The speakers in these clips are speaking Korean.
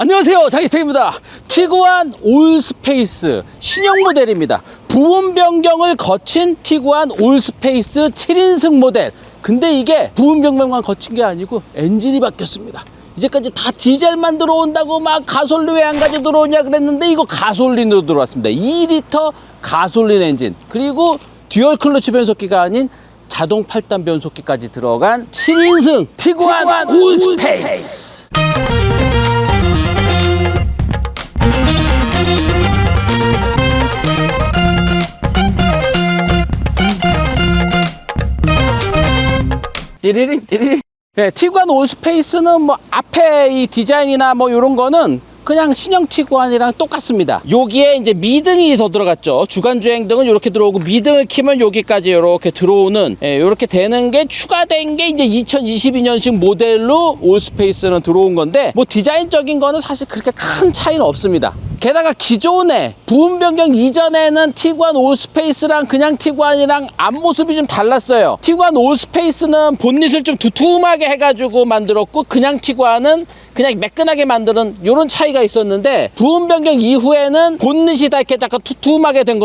안녕하세요, 장희택입니다. 티구안 올스페이스 신형 모델입니다. 부분 변경을 거친 티구안 올스페이스 7인승 모델. 근데 이게 부분 변경만 거친 게 아니고 엔진이 바뀌었습니다. 이제까지 다 디젤만 들어온다고 막 가솔린 왜 안 가져 들어오냐 그랬는데 이거 가솔린으로 들어왔습니다. 2리터 가솔린 엔진, 그리고 듀얼 클러치 변속기가 아닌 자동 8단 변속기까지 들어간 7인승 티구안 올스페이스. 띠리리. 네, 티구안 올스페이스는 뭐 앞에 이 디자인이나 뭐 이런 거는 그냥 신형 티구안이랑 똑같습니다. 여기에 이제 미등이 더 들어갔죠. 주간 주행등은 이렇게 들어오고, 미등을 키면 여기까지 이렇게 들어오는, 이렇게 되는 게 추가된 게 이제 2022년식 모델로 올스페이스는 들어온 건데, 뭐 디자인적인 거는 사실 그렇게 큰 차이는 없습니다. 게다가 기존에 부분 변경 이전에는 티구안 올스페이스랑 그냥 티구안이랑 앞모습이 좀 달랐어요. 티구안 올스페이스는 본닛을 좀 두툼하게 해가지고 만들었고, 그냥 티구안은 그냥 매끈하게 만드는 이런 차이가 있었는데, 부분 변경 이후에는 본닛이 다 이렇게 약간 두툼하게 된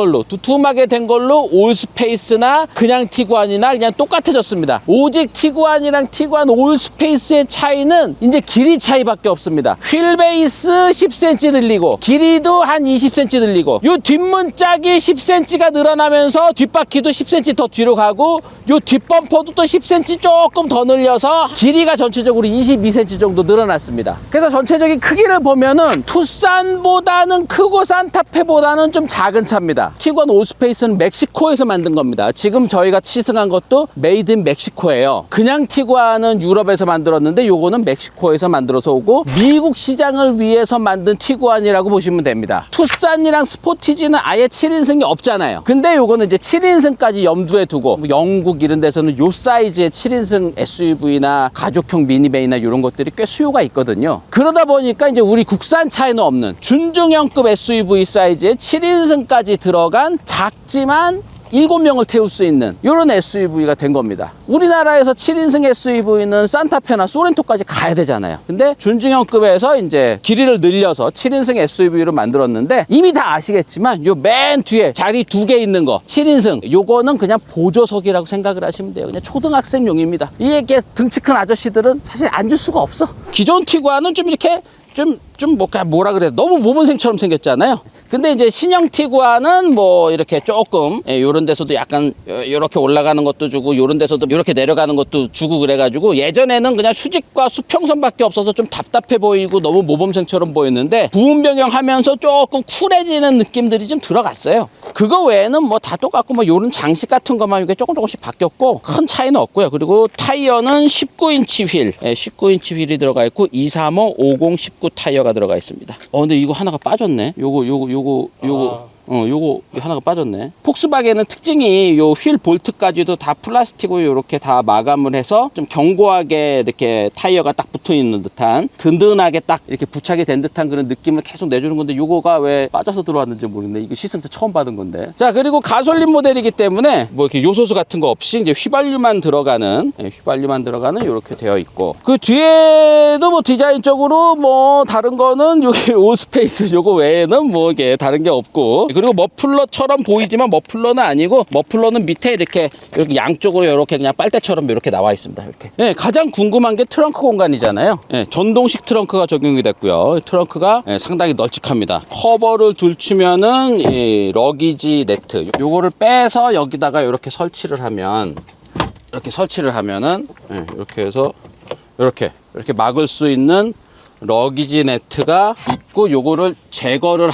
걸로 올스페이스나 그냥 티구안이나 그냥 똑같아졌습니다. 오직 티구안이랑 티구안 올스페이스의 차이는 이제 길이 차이밖에 없습니다. 휠 베이스 10cm 늘리고, 길이도 한 20cm 늘리고, 요 뒷문짝이 10cm가 늘어나면서 뒷바퀴도 10cm 더 뒤로 가고, 요 뒷범퍼도 또 10cm 조금 더 늘려서 길이가 전체적으로 22cm 정도 늘어났습니다. 그래서 전체적인 크기를 보면은 투싼보다는 크고 산타페보다는 좀 작은 차입니다. 티구안 올스페이스는 멕시코에서 만든 겁니다. 지금 저희가 시승한 것도 메이드 인 멕시코예요. 그냥 티구안은 유럽에서 만들었는데 요거는 멕시코에서 만들어서 오고, 미국 시장을 위해서 만든 티구안이라고 보시면 됩니다. 투싼이랑 스포티지는 아예 7인승이 없잖아요. 근데 요거는 이제 7인승까지 염두에 두고, 영국 이런 데서는 요 사이즈의 7인승 SUV나 가족형 미니밴이나 이런 것들이 꽤 수요가 있거든요. 그러다 보니까 이제 우리 국산차에는 없는 준중형급 SUV 사이즈의 7인승까지 들어간 작지만 7명을 태울 수 있는 이런 SUV가 된 겁니다. 우리나라에서 7인승 SUV는 산타페나 소렌토까지 가야 되잖아요. 근데 준중형급에서 이제 길이를 늘려서 7인승 SUV로 만들었는데, 이미 다 아시겠지만 요 맨 뒤에 자리 2개 있는 거 7인승, 요거는 그냥 보조석이라고 생각을 하시면 돼요. 그냥 초등학생용입니다. 이게 등치 큰 아저씨들은 사실 앉을 수가 없어. 기존 티구안은 좀 이렇게 뭐라 그래, 너무 모범생처럼 생겼잖아요. 근데 이제 신형 티구안은 뭐 이렇게 조금 요런 데서도 약간 요렇게 올라가는 것도 주고, 요런 데서도 요렇게 내려가는 것도 주고, 그래가지고 예전에는 그냥 수직과 수평선밖에 없어서 좀 답답해 보이고 너무 모범생처럼 보였는데, 부분 변경하면서 조금 쿨해지는 느낌들이 좀 들어갔어요. 그거 외에는 뭐 다 똑같고, 뭐 요런 장식 같은 것만 이게 조금씩 바뀌었고 큰 차이는 없고요. 그리고 타이어는 19인치 휠, 19인치 휠이 들어가 있고 235, 50, 19 타이어가 들어가 있습니다. 근데 이거 하나가 빠졌네. 요거 하나가 빠졌네. 폭스바겐은 특징이 요 휠 볼트까지도 다 플라스틱으로 이렇게 다 마감을 해서 좀 견고하게 이렇게 타이어가 딱 붙어 있는 듯한, 든든하게 딱 이렇게 부착이 된 듯한 그런 느낌을 계속 내주는 건데, 요거가 왜 빠져서 들어왔는지 모르겠네. 이거 시승 때 처음 받은 건데. 자, 그리고 가솔린 모델이기 때문에 뭐 이렇게 요소수 같은 거 없이 이제 휘발유만 들어가는 이렇게 되어 있고, 그 뒤에도 뭐 디자인적으로 뭐 다른 거는 여기 올스페이스 요거 외에는 뭐 이게 다른 게 없고, 그리고 머플러처럼 보이지만 머플러는 아니고, 머플러는 밑에 이렇게 양쪽으로 이렇게 그냥 빨대처럼 이렇게 나와 있습니다. 이렇게. 네, 가장 궁금한 게 트렁크 공간이잖아요. 네, 전동식 트렁크가 적용이 됐고요. 트렁크가 상당히 널찍합니다. 커버를 둘치면은 이 러기지 네트, 요거를 빼서 여기다가 이렇게 설치를 하면은 이렇게 해서 이렇게 막을 수 있는 러기지 네트가 있고, 요거를 제거를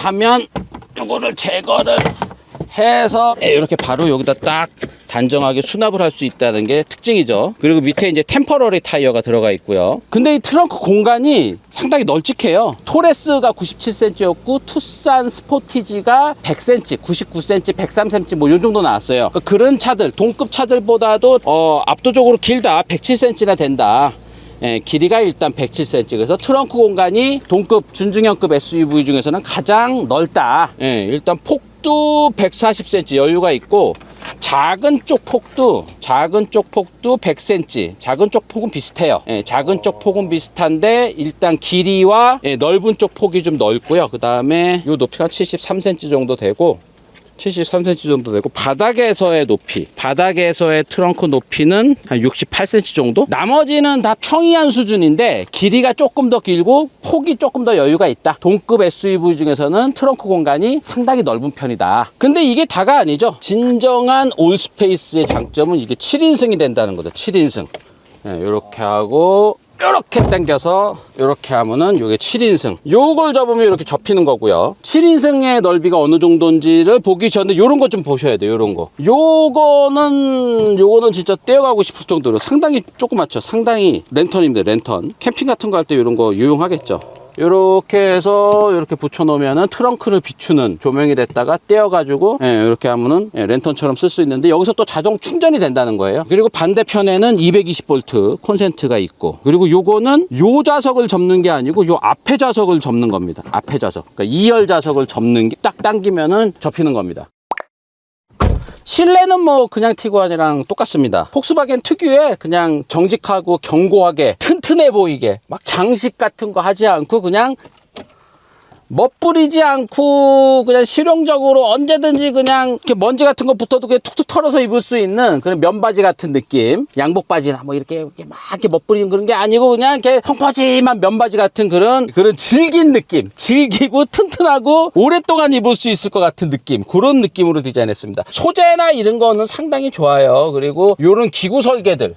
해서 이렇게 바로 여기다 딱 단정하게 수납을 할 수 있다는 게 특징이죠. 그리고 밑에 이제 템퍼러리 타이어가 들어가 있고요. 근데 이 트렁크 공간이 상당히 널찍해요. 토레스가 97cm였고 투싼 스포티지가 100cm, 99cm, 103cm 뭐 요 정도 나왔어요. 그런 차들, 동급 차들보다도 압도적으로 길다. 107cm나 된다. 길이가 일단 107cm. 그래서 트렁크 공간이 동급 준중형급 SUV 중에서는 가장 넓다. 일단 폭도 140cm 여유가 있고, 작은 쪽 폭도 100cm. 작은 쪽 폭은 비슷해요. 예, 작은 쪽 폭은 비슷한데 일단 길이와 넓은 쪽 폭이 좀 넓고요. 그 다음에 이 높이가 73cm 정도 되고 73cm 정도 되고 바닥에서의 트렁크 높이는 한 68cm 정도? 나머지는 다 평이한 수준인데 길이가 조금 더 길고 폭이 조금 더 여유가 있다. 동급 SUV 중에서는 트렁크 공간이 상당히 넓은 편이다. 근데 이게 다가 아니죠. 진정한 올스페이스의 장점은 이게 7인승이 된다는 거죠. 7인승. 이렇게 하고 이렇게 당겨서 이렇게 하면은 요게 7인승. 요걸 접으면 이렇게 접히는 거고요. 7인승의 넓이가 어느 정도인지를 보기 전에 요런 거 좀 보셔야 돼요. 요런 거. 요거는 진짜 떼어가고 싶을 정도로 상당히 조그맣죠. 상당히 랜턴입니다. 랜턴. 캠핑 같은 거 할 때 요런 거 유용하겠죠. 이렇게 해서 이렇게 붙여 놓으면은 트렁크를 비추는 조명이 됐다가 떼어가지고 이렇게 하면은 랜턴처럼 쓸 수 있는데 여기서 또 자동 충전이 된다는 거예요. 그리고 반대편에는 220V 콘센트가 있고, 그리고 요거는 요 좌석을 접는 게 아니고 요 앞에 좌석을 접는 겁니다. 앞에 좌석. 그러니까 2열 좌석을 접는 게 딱 당기면은 접히는 겁니다. 실내는 뭐 그냥 티구안이랑 똑같습니다. 폭스바겐 특유의 그냥 정직하고 견고하게 튼튼해 보이게 막 장식 같은 거 하지 않고 그냥 멋부리지 않고 그냥 실용적으로 언제든지 그냥 이렇게 먼지 같은 거 붙어도 그냥 툭툭 털어서 입을 수 있는 그런 면바지 같은 느낌. 양복 바지나 뭐 이렇게 막 이렇게 멋부리는 그런 게 아니고 그냥 이렇게 펑퍼짐한 면바지 같은 그런 질긴 느낌. 질기고 튼튼하고 오랫동안 입을 수 있을 것 같은 느낌. 그런 느낌으로 디자인했습니다. 소재나 이런 거는 상당히 좋아요. 그리고 요런 기구 설계들이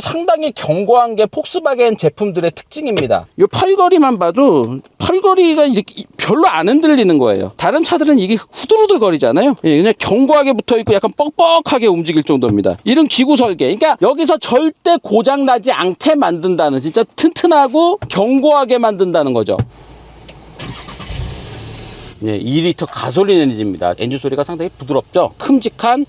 상당히 견고한 게 폭스바겐 제품들의 특징입니다. 요 팔걸이만 봐도 팔걸이가 이렇게 별로 안 흔들리는 거예요. 다른 차들은 이게 후들후들 거리잖아요. 그냥 견고하게 붙어 있고 약간 뻑뻑하게 움직일 정도입니다. 이런 기구 설계. 그러니까 여기서 절대 고장 나지 않게 만든다는, 진짜 튼튼하고 견고하게 만든다는 거죠. 2리터 가솔린 엔진입니다. 엔진 소리가 상당히 부드럽죠. 큼직한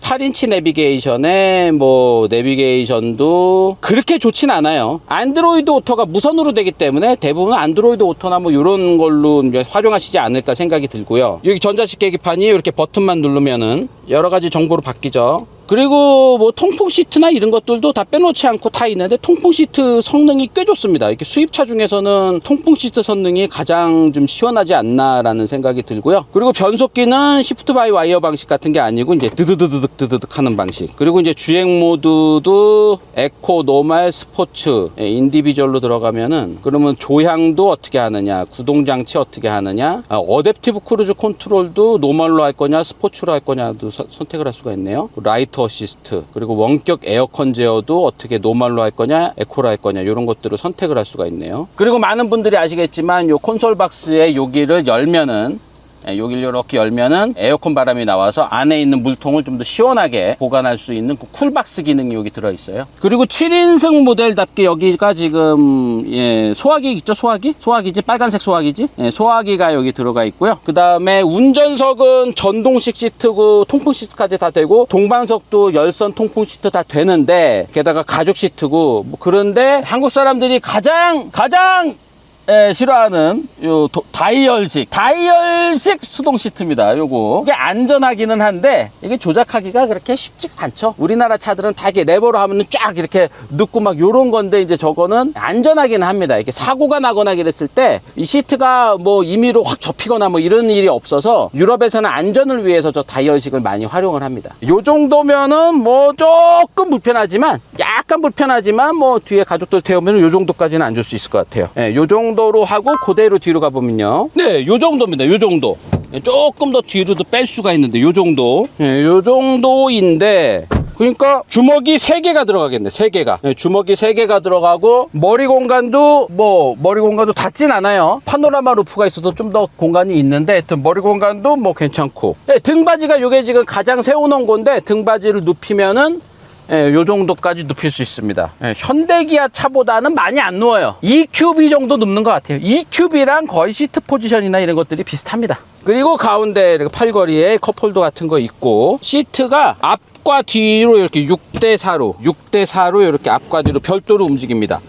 8인치 내비게이션에 뭐 내비게이션도 그렇게 좋진 않아요. 안드로이드 오토가 무선으로 되기 때문에 대부분 안드로이드 오토나 뭐 이런 걸로 활용하시지 않을까 생각이 들고요. 여기 전자식 계기판이 이렇게 버튼만 누르면은 여러 가지 정보로 바뀌죠. 그리고 뭐 통풍 시트나 이런 것들도 다 빼놓지 않고 다 있는데 통풍 시트 성능이 꽤 좋습니다. 이렇게 수입차 중에서는 통풍 시트 성능이 가장 좀 시원하지 않나라는 생각이 들고요. 그리고 변속기는 시프트 바이 와이어 방식 같은 게 아니고 이제 드드드득 하는 방식. 그리고 이제 주행 모드도 에코, 노멀, 스포츠, 인디비주얼로 들어가면은 그러면 조향도 어떻게 하느냐, 구동 장치 어떻게 하느냐, 어댑티브 크루즈 컨트롤도 노멀로 할 거냐, 스포츠로 할 거냐도 선택을 할 수가 있네요. 라이트 어시스트, 그리고 원격 에어컨 제어도 어떻게 노멀로 할 거냐 에코로 할 거냐 이런 것들을 선택을 할 수가 있네요. 그리고 많은 분들이 아시겠지만 요 콘솔 박스의 여기를 열면은 여기를 이렇게 열면은 에어컨 바람이 나와서 안에 있는 물통을 좀 더 시원하게 보관할 수 있는 그 쿨박스 기능이 여기 들어있어요. 그리고 7인승 모델답게 여기가 지금 소화기 있죠. 소화기지, 빨간색 소화기지. 소화기가 여기 들어가 있고요. 그 다음에 운전석은 전동식 시트고 통풍 시트까지 다 되고, 동방석도 열선 통풍 시트 다 되는데 게다가 가죽 시트고 뭐. 그런데 한국 사람들이 가장 싫어하는 요 다이얼식 수동 시트입니다. 요거 이게 안전하기는 한데 이게 조작하기가 그렇게 쉽지가 않죠. 우리나라 차들은 다 이렇게 레버로 하면은 쫙 이렇게 넣고 막 요런 건데, 이제 저거는 안전하기는 합니다. 이렇게 사고가 나거나 그랬을 때 이 시트가 뭐 임의로 확 접히거나 뭐 이런 일이 없어서 유럽에서는 안전을 위해서 저 다이얼식을 많이 활용을 합니다. 요 정도면은 뭐 조금 약간 불편하지만 뭐 뒤에 가족들 태우면 요 정도까지는 안 줄 수 있을 것 같아요. 요 정도로 하고 그대로 뒤로 가보면요. 네, 요 정도입니다. 요 정도. 조금 더 뒤로도 뺄 수가 있는데 요 정도. 요 정도인데, 그러니까 주먹이 3개가 들어가겠네. 3개가. 주먹이 3개가 들어가고, 머리 공간도 닿진 않아요. 파노라마 루프가 있어도 좀 더 공간이 있는데, 하여튼 머리 공간도 뭐 괜찮고. 등받이가 요게 지금 가장 세워놓은 건데, 등받이를 눕히면은 요 정도까지 눕힐 수 있습니다. 현대기아 차보다는 많이 안 누워요. EQB 정도 눕는 것 같아요. EQB랑 거의 시트 포지션이나 이런 것들이 비슷합니다. 그리고 가운데 이렇게 팔걸이에 컵홀더 같은 거 있고, 시트가 앞과 뒤로 이렇게 6대4로 이렇게 앞과 뒤로 별도로 움직입니다.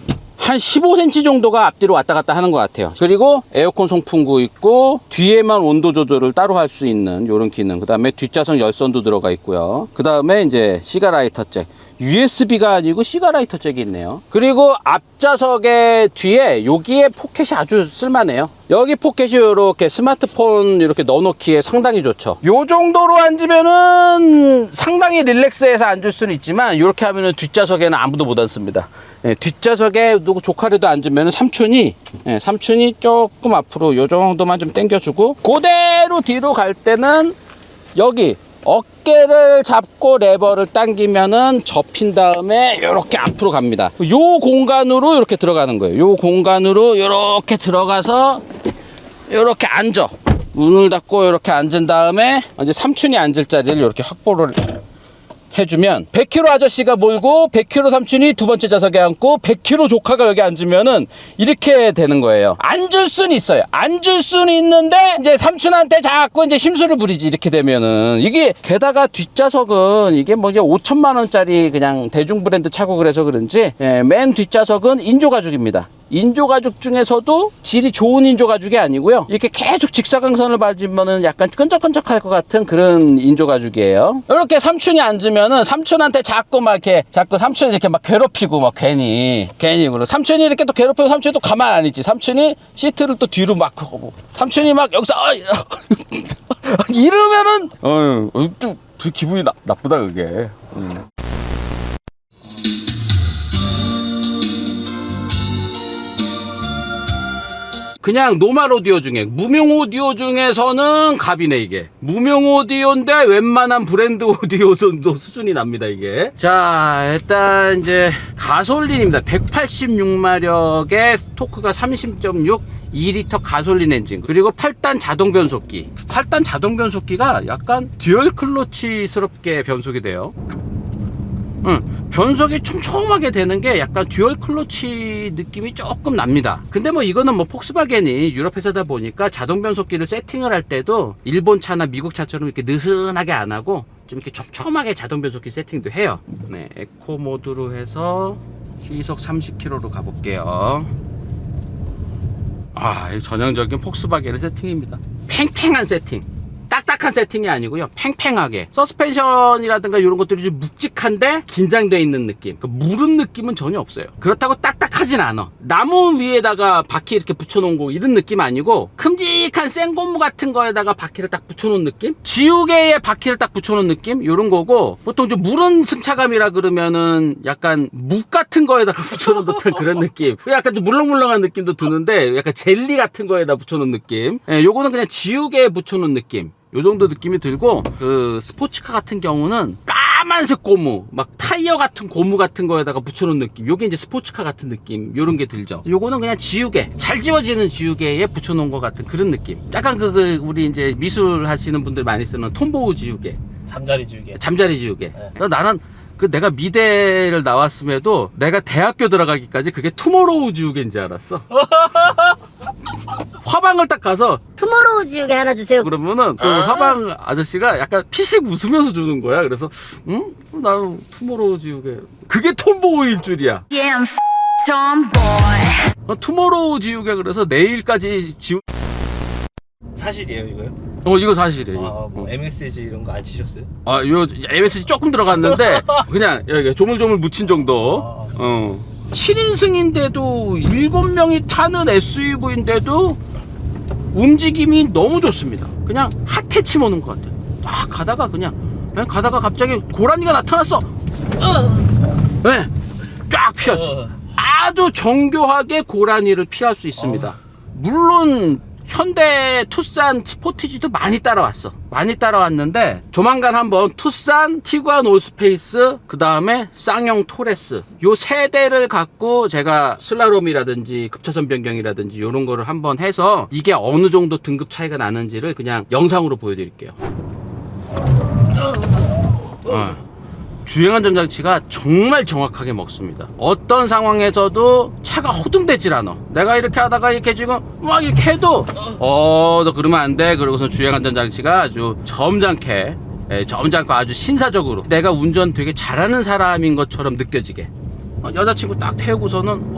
한 15cm 정도가 앞뒤로 왔다 갔다 하는 것 같아요. 그리고 에어컨 송풍구 있고 뒤에만 온도 조절을 따로 할 수 있는 이런 기능. 그 다음에 뒷좌석 열선도 들어가 있고요. 그 다음에 이제 시가라이터 잭. USB가 아니고 시가라이터 잭이 있네요. 그리고 앞좌석의 뒤에 여기에 포켓이 아주 쓸만해요. 여기 포켓이 이렇게 스마트폰 이렇게 넣어놓기에 상당히 좋죠. 요 정도로 앉으면은 상당히 릴렉스해서 앉을 수는 있지만 이렇게 하면은 뒷좌석에는 아무도 못 앉습니다. 예, 뒷좌석에 누구 조카라도 앉으면은 삼촌이 조금 앞으로 요 정도만 좀 당겨주고 그대로 뒤로 갈 때는 여기 어깨를 잡고 레버를 당기면은 접힌 다음에 이렇게 앞으로 갑니다. 요 공간으로 이렇게 들어가는 거예요. 요 공간으로 이렇게 들어가서 이렇게 앉아. 문을 닫고 이렇게 앉은 다음에 이제 삼촌이 앉을 자리를 이렇게 확보를 해주면 100kg 아저씨가 몰고 100kg 삼촌이 두 번째 좌석에 앉고 100kg 조카가 여기 앉으면은 이렇게 되는 거예요. 앉을 수는 있어요. 앉을 수는 있는데 이제 삼촌한테 자꾸 이제 심술을 부리지 이렇게 되면은. 이게 게다가 뒷좌석은 이게 뭐 이제 5천만 원짜리 그냥 대중 브랜드 차고 그래서 그런지 맨 뒷좌석은 인조 가죽입니다. 인조 가죽 중에서도 질이 좋은 인조 가죽이 아니고요. 이렇게 계속 직사광선을 밟으면은 약간 끈적끈적할 것 같은 그런 인조 가죽이에요. 이렇게 삼촌이 앉으면은 삼촌한테 자꾸 삼촌이 이렇게 막 괴롭히고 막 괜히 그러고 삼촌이 이렇게 또 괴롭히고 삼촌이 또 가만 안 있지. 삼촌이 시트를 또 뒤로 막 하고 삼촌이 막 여기서 이러면은 좀 기분이 나쁘다 그게. 그냥 노멀 오디오 중에 무명 오디오 중에서는 갑이네 이게. 무명 오디오인데 웬만한 브랜드 오디오 수준이 납니다 이게. 자 일단 이제 가솔린입니다. 186마력의 토크가 30.6 2리터 가솔린 엔진, 그리고 8단 자동 변속기. 8단 자동 변속기가 약간 듀얼 클러치스럽게 변속이 돼요. 변속이 촘촘하게 되는 게 약간 듀얼 클러치 느낌이 조금 납니다. 근데 뭐 이거는 뭐 폭스바겐이 유럽 회사다 보니까 자동 변속기를 세팅을 할 때도 일본 차나 미국 차처럼 이렇게 느슨하게 안 하고 좀 이렇게 촘촘하게 자동 변속기 세팅도 해요. 네, 에코 모드로 해서 시속 30km로 가볼게요. 이 전형적인 폭스바겐의 세팅입니다. 팽팽한 세팅. 딱딱한 세팅이 아니고요, 팽팽하게. 서스펜션이라든가 이런 것들이 좀 묵직한데 긴장되어 있는 느낌. 무른 느낌은 전혀 없어요. 그렇다고 딱딱하진 않아. 나무 위에다가 바퀴 이렇게 붙여놓은 거 이런 느낌 아니고 큼직한 생고무 같은 거에다가 바퀴를 딱 붙여놓은 느낌? 지우개에 바퀴를 딱 붙여놓은 느낌? 이런 거고, 보통 좀 무른 승차감이라 그러면은 약간 묵 같은 거에다가 붙여놓은 듯한 그런 느낌. 약간 좀 물렁물렁한 느낌도 드는데 약간 젤리 같은 거에다 붙여놓은 느낌. 요거는 그냥 지우개에 붙여놓은 느낌. 요 정도 느낌이 들고, 그 스포츠카 같은 경우는 까만색 고무, 막 타이어 같은 고무 같은 거에다가 붙여놓은 느낌. 요게 이제 스포츠카 같은 느낌, 요런 게 들죠. 요거는 그냥 지우개, 잘 지워지는 지우개에 붙여놓은 것 같은 그런 느낌. 약간 우리 이제 미술 하시는 분들 많이 쓰는 톰보우 지우개, 잠자리 지우개. 네. 나는 내가 미대를 나왔음에도 내가 대학교 들어가기까지 그게 투모로우 지우개인지 알았어. 화방을 딱 가서 투모로우 지우개 하나 주세요. 그러면은 그 화방 아저씨가 약간 피식 웃으면서 주는 거야. 그래서 나는 투모로우 지우개, 그게 톰보우일 줄이야. 투모로우 지우개. 그래서 내일까지 사실이에요 이거요? 이거 사실이에요. 뭐 MSG 이런 거 안 치셨어요? 요 MSG 조금 들어갔는데 그냥 여기 조물조물 묻힌 정도. 7인승인데도 7명이 타는 SUV인데도 움직임이 너무 좋습니다. 그냥 핫해치 모는 것 같아요. 딱 가다가 갑자기 고라니가 나타났어. 네, 쫙 피했어. 아주 정교하게 고라니를 피할 수 있습니다. 물론 현대 투싼 스포티지도 많이 따라왔는데 조만간 한번 투싼 티구안 올스페이스, 그 다음에 쌍용 토레스, 요 세 대를 갖고 제가 슬라롬이라든지 급차선 변경이라든지 요런 거를 한번 해서 이게 어느 정도 등급 차이가 나는지를 그냥 영상으로 보여드릴게요. 주행안전장치가 정말 정확하게 먹습니다. 어떤 상황에서도 차가 허둥대질 않아. 내가 이렇게 하다가 이렇게 지금 막 이렇게 해도 너 그러면 안 돼. 그러고서 주행안전장치가 아주 점잖고 아주 신사적으로 내가 운전 되게 잘하는 사람인 것처럼 느껴지게 여자친구 딱 태우고서는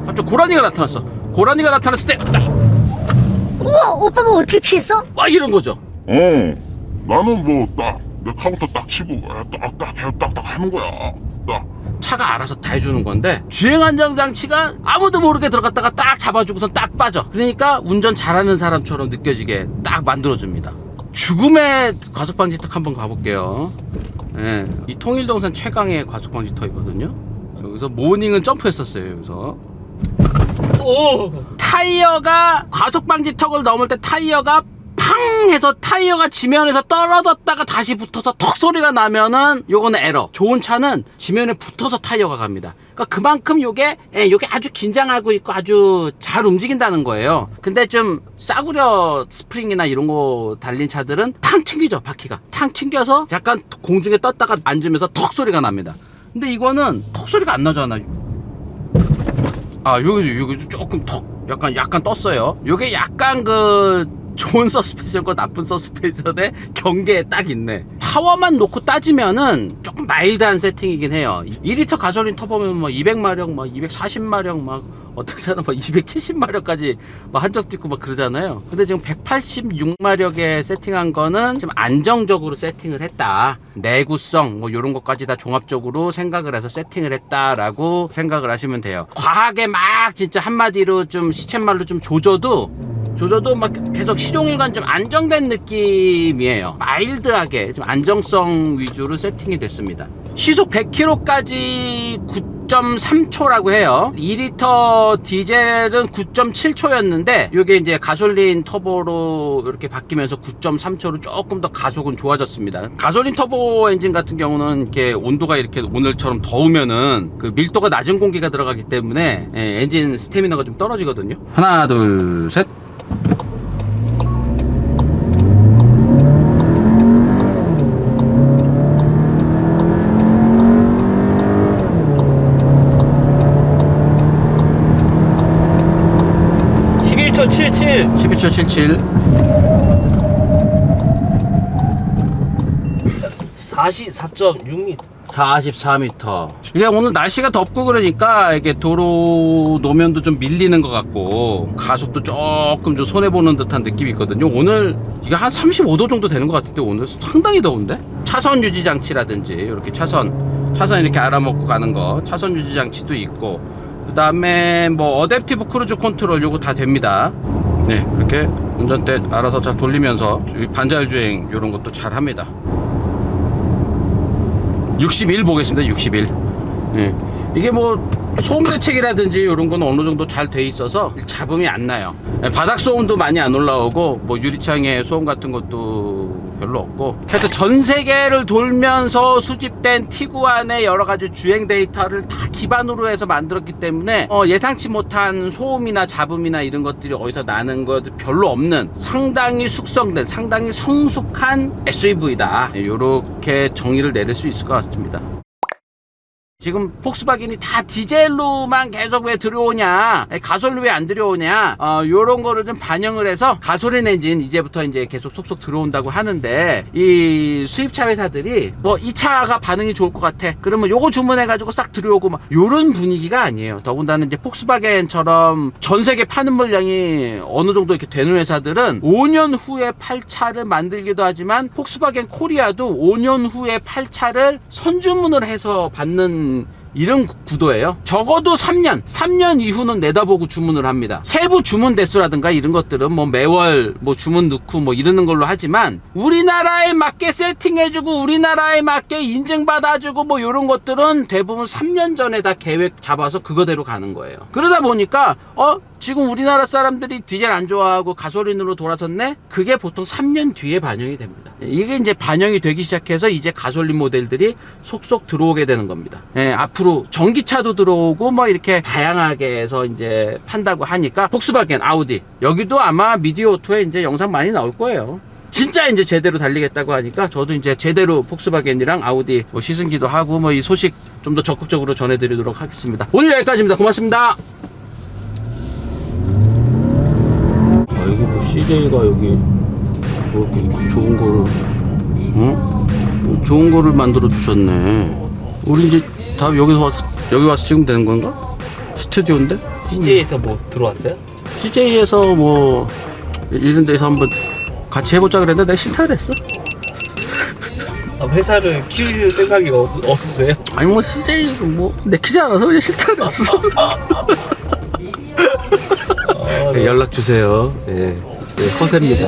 갑자기 고라니가 나타났어. 고라니가 나타났을 때 우와, 오빠가 어떻게 피했어? 막 이런 거죠. 나는 뭐 내 카운터 딱 치고 딱딱 하는 거야. 차가 알아서 다 해주는 건데 주행 안정 장치가 아무도 모르게 들어갔다가 딱 잡아주고선 딱 빠져. 그러니까 운전 잘하는 사람처럼 느껴지게 딱 만들어줍니다. 죽음의 과속방지턱 한번 가볼게요. 예, 이 통일동산 최강의 과속방지턱이거든요. 여기서 모닝은 점프했었어요. 여기서 타이어가 과속방지턱을 넘을 때 타이어가 팡 해서 타이어가 지면에서 떨어졌다가 다시 붙어서 턱 소리가 나면은 요거는 에러. 좋은 차는 지면에 붙어서 타이어가 갑니다. 그러니까 그만큼 요게 아주 긴장하고 있고 아주 잘 움직인다는 거예요. 근데 좀 싸구려 스프링이나 이런 거 달린 차들은 탕 튕기죠. 바퀴가 탕 튕겨서 약간 공중에 떴다가 앉으면서 턱 소리가 납니다. 근데 이거는 턱 소리가 안 나잖아. 여기 조금 턱 약간 떴어요. 요게 약간 좋은 서스펜션과 나쁜 서스펜션의 경계에 딱 있네. 파워만 놓고 따지면은 조금 마일드한 세팅이긴 해요. 2리터 가솔린 터보면 200마력, 240마력, 어떤 사람은 270마력까지 한적 찍고 그러잖아요. 근데 지금 186마력에 세팅한 거는 지금 안정적으로 세팅을 했다. 내구성 요런 것까지 다 종합적으로 생각을 해서 세팅을 했다라고 생각을 하시면 돼요. 과하게 진짜 한마디로 좀 시쳇말로 좀 조져도 계속 시동일관 좀 안정된 느낌이에요. 마일드하게 좀 안정성 위주로 세팅이 됐습니다. 시속 100km까지 9.3초라고 해요. 2리터 디젤은 9.7초였는데 이게 이제 가솔린 터보로 이렇게 바뀌면서 9.3초로 조금 더 가속은 좋아졌습니다. 가솔린 터보 엔진 같은 경우는 이렇게 온도가 이렇게 오늘처럼 더우면은 밀도가 낮은 공기가 들어가기 때문에 엔진 스태미너가 좀 떨어지거든요. 하나, 둘, 셋. 초 77. 12초 77. 44.6m. 44m. 이게 오늘 날씨가 덥고 그러니까 이게 도로 노면도 좀 밀리는 것 같고 가속도 조금 좀 손해보는 듯한 느낌이 있거든요. 오늘 이게 한 35도 정도 되는 것 같은데 오늘 상당히 더운데? 차선 유지 장치라든지 이렇게 차선 이렇게 알아먹고 가는 거 차선 유지 장치도 있고 그 다음에 어댑티브 크루즈 컨트롤 요거 다 됩니다. 네, 이렇게 운전대 알아서 잘 돌리면서 반자율 주행 요런 것도 잘 합니다. 61 보겠습니다. 61. 예. 이게 소음 대책이라든지 이런 건 어느 정도 잘 돼 있어서 잡음이 안 나요. 바닥 소음도 많이 안 올라오고 유리창에 소음 같은 것도 별로 없고 하여튼 전 세계를 돌면서 수집된 티구안의 여러 가지 주행 데이터를 다 기반으로 해서 만들었기 때문에 예상치 못한 소음이나 잡음이나 이런 것들이 어디서 나는 것도 별로 없는 상당히 숙성된 상당히 성숙한 SUV다. 이렇게 정의를 내릴 수 있을 것 같습니다. 지금 폭스바겐이 다 디젤로만 계속 왜 들어오냐, 가솔린 왜 안 들어오냐, 요런 거를 좀 반영을 해서 가솔린 엔진 이제부터 이제 계속 속속 들어온다고 하는데, 이 수입차 회사들이 이 차가 반응이 좋을 것 같아, 그러면 요거 주문해가지고 싹 들어오고 요런 분위기가 아니에요. 더군다나 이제 폭스바겐처럼 전 세계 파는 물량이 어느 정도 이렇게 되는 회사들은 5년 후에 팔 차를 만들기도 하지만 폭스바겐 코리아도 5년 후에 팔 차를 선주문을 해서 받는 이런 구도예요. 적어도 3년 이후는 내다보고 주문을 합니다. 세부 주문 대수라든가 이런 것들은 매월 주문 넣고 이러는 걸로 하지만 우리나라에 맞게 세팅해주고 우리나라에 맞게 인증받아주고 이런 것들은 대부분 3년 전에 다 계획 잡아서 그거대로 가는 거예요. 그러다 보니까 지금 우리나라 사람들이 디젤 안 좋아하고 가솔린으로 돌아섰네? 그게 보통 3년 뒤에 반영이 됩니다. 이게 이제 반영이 되기 시작해서 이제 가솔린 모델들이 속속 들어오게 되는 겁니다. 앞으로 전기차도 들어오고 이렇게 다양하게 해서 이제 판다고 하니까 폭스바겐, 아우디 여기도 아마 미디어 오토에 이제 영상 많이 나올 거예요. 진짜 이제 제대로 달리겠다고 하니까 저도 이제 제대로 폭스바겐이랑 아우디 시승기도 하고 이 소식 좀 더 적극적으로 전해드리도록 하겠습니다. 오늘 여기까지입니다. 고맙습니다. 여기 CJ가 여기 이렇게 좋은 거를 좋은 거를 만들어 주셨네. 우리 이제 다 여기서 와서 여기 와서 찍으면 되는 건가? 스튜디오인데? CJ에서 뭐 들어왔어요? CJ에서 뭐 이런 데서 한번 같이 해보자 그랬는데 내가 싫다 그랬어. 아, 회사를 키울 생각이 없으세요? 아니 뭐 CJ 뭐 내키지 않아서 그냥 싫다 그랬어. 아, 네. 연락 주세요. 네, 허세입니다.